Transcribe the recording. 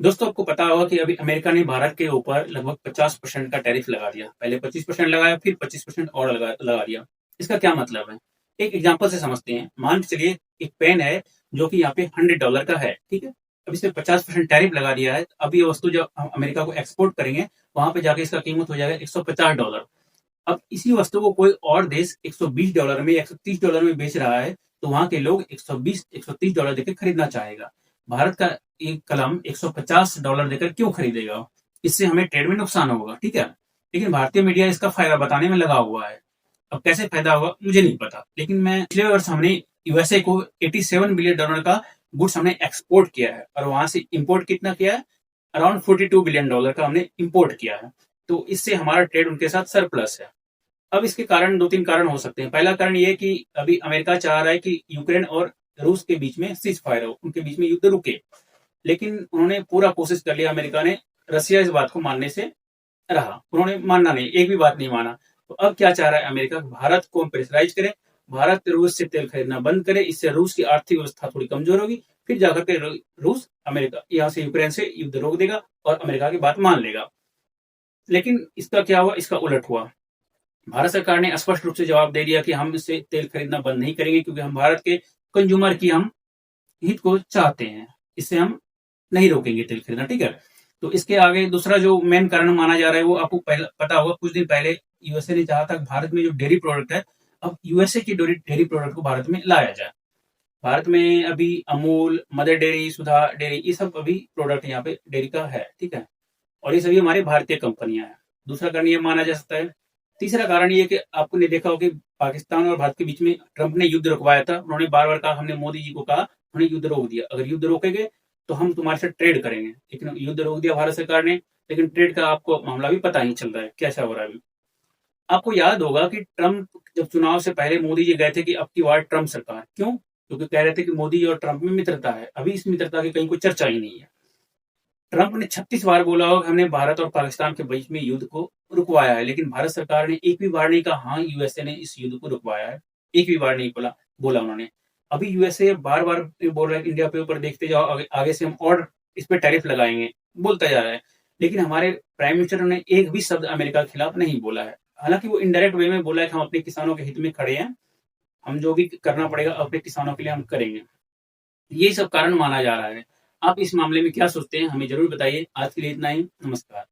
दोस्तों, आपको पता होगा कि अभी अमेरिका ने भारत के ऊपर लगभग 50% का टैरिफ लगा दिया। पहले 25% लगाया, फिर 25% और लगा दिया। इसका क्या मतलब है? एक एग्जांपल से समझते हैं। मान के चलिए एक पेन है जो कि यहाँ पे $100 का है, ठीक है। अब इसमें 50% टैरिफ लगा दिया है। अब ये वस्तु जब हम अमेरिका को एक्सपोर्ट करेंगे, वहां पे जाके इसका कीमत हो जाएगा $150। अब इसी वस्तु को कोई और देश $120 में या $130 में बेच रहा है, तो वहां के लोग 120 $130 देकर खरीदना चाहेगा। भारत का एक कलम $150 देकर क्यों खरीदेगा? इससे हमें ट्रेड में नुकसान होगा, ठीक है। लेकिन भारतीय मीडिया इसका फायदा बताने में लगा हुआ है। अब कैसे फायदा होगा मुझे नहीं पता, लेकिन मैं पिछले वर्ष हमने यूएसए को $87 बिलियन का गुड्स हमने एक्सपोर्ट किया है, और वहां से इंपोर्ट कितना किया है? अराउंड $42 बिलियन का हमने इंपोर्ट किया है। तो इससे हमारा ट्रेड उनके साथ सरप्लस है। अब इसके कारण दो तीन कारण हो सकते हैं। पहला कारण ये कि अभी अमेरिका चाह रहा है कि यूक्रेन और रूस के बीच में सीज फायर हो, उनके बीच में युद्ध रुके। लेकिन उन्होंने पूरा कोशिश कर लिया, अमेरिका ने। रसिया इस बात को मानने से रहा, उन्होंने मानना नहीं, एक भी बात नहीं माना। तो अब क्या चाह रहा है अमेरिका? भारत को हम प्रेशराइज करें, भारत रूस से तेल खरीदना बंद करे, इससे रूस की आर्थिक व्यवस्था थोड़ी कमजोर होगी, फिर जाकर के रूस अमेरिका यहाँ से यूक्रेन से युद्ध रोक देगा और अमेरिका की बात मान लेगा। लेकिन इसका क्या हुआ? इसका उलट हुआ। भारत सरकार ने स्पष्ट रूप से जवाब दे दिया कि हम इससे तेल खरीदना बंद नहीं करेंगे, क्योंकि हम भारत के कंज्यूमर की हम हित को चाहते हैं। इससे हम नहीं रोकेंगे तेल खरीदना, ठीक है। तो इसके आगे दूसरा जो मेन कारण माना जा रहा है, वो आपको पता होगा, कुछ दिन पहले यूएसए ने चाहा था भारत में जो डेयरी प्रोडक्ट है, अब यूएसए की डेयरी प्रोडक्ट को भारत में लाया जाए। भारत में अभी अमूल, मदर डेयरी, सुधा डेयरी, ये सब अभी प्रोडक्ट यहाँ पे डेयरी का है, ठीक है। और ये सभी हमारी भारतीय कंपनियां हैं। दूसरा कारण ये माना जा सकता है। तीसरा कारण ये कि आपने देखा हो कि पाकिस्तान और भारत के बीच में ट्रंप ने युद्ध रुकवाया था। उन्होंने बार बार कहा, हमने मोदी जी को कहा, उन्होंने युद्ध रोक दिया, अगर युद्ध रोकेंगे तो हम तुम्हारे साथ ट्रेड करेंगे। लेकिन युद्ध रोक दिया भारत सरकार ने, लेकिन ट्रेड का आपको मामला भी पता ही चल रहा है कैसा हो रहा है अभी। आपको याद होगा कि ट्रंप जब चुनाव से पहले मोदी जी गए थे कि अब की बार ट्रंप सरकार, क्यों? क्योंकि कह रहे थे कि मोदी और ट्रंप में मित्रता है। अभी इस मित्रता की कहीं कोई चर्चा ही नहीं है। ट्रंप ने 36 बार बोला होगा हमने भारत और पाकिस्तान के बीच में युद्ध को रुकवाया है, लेकिन भारत सरकार ने एक भी बार नहीं कहा हाँ यूएसए ने इस युद्ध को रुकवाया है। एक भी बार नहीं बोला उन्होंने। अभी यूएसए बार बार बोल रहा है कि इंडिया पे ऊपर देखते जाओ, आगे से हम और इस पे टैरिफ लगाएंगे, बोलता जा रहा है। लेकिन हमारे प्राइम मिनिस्टर ने एक भी शब्द अमेरिका के खिलाफ नहीं बोला है। हालांकि वो इनडायरेक्ट वे में बोला है कि हम अपने किसानों के हित में खड़े हैं, हम जो भी करना पड़ेगा अपने किसानों के लिए हम करेंगे। ये सब कारण माना जा रहा है। आप इस मामले में क्या सोचते हैं, हमें जरूर बताइए। आज के लिए इतना ही। नमस्कार।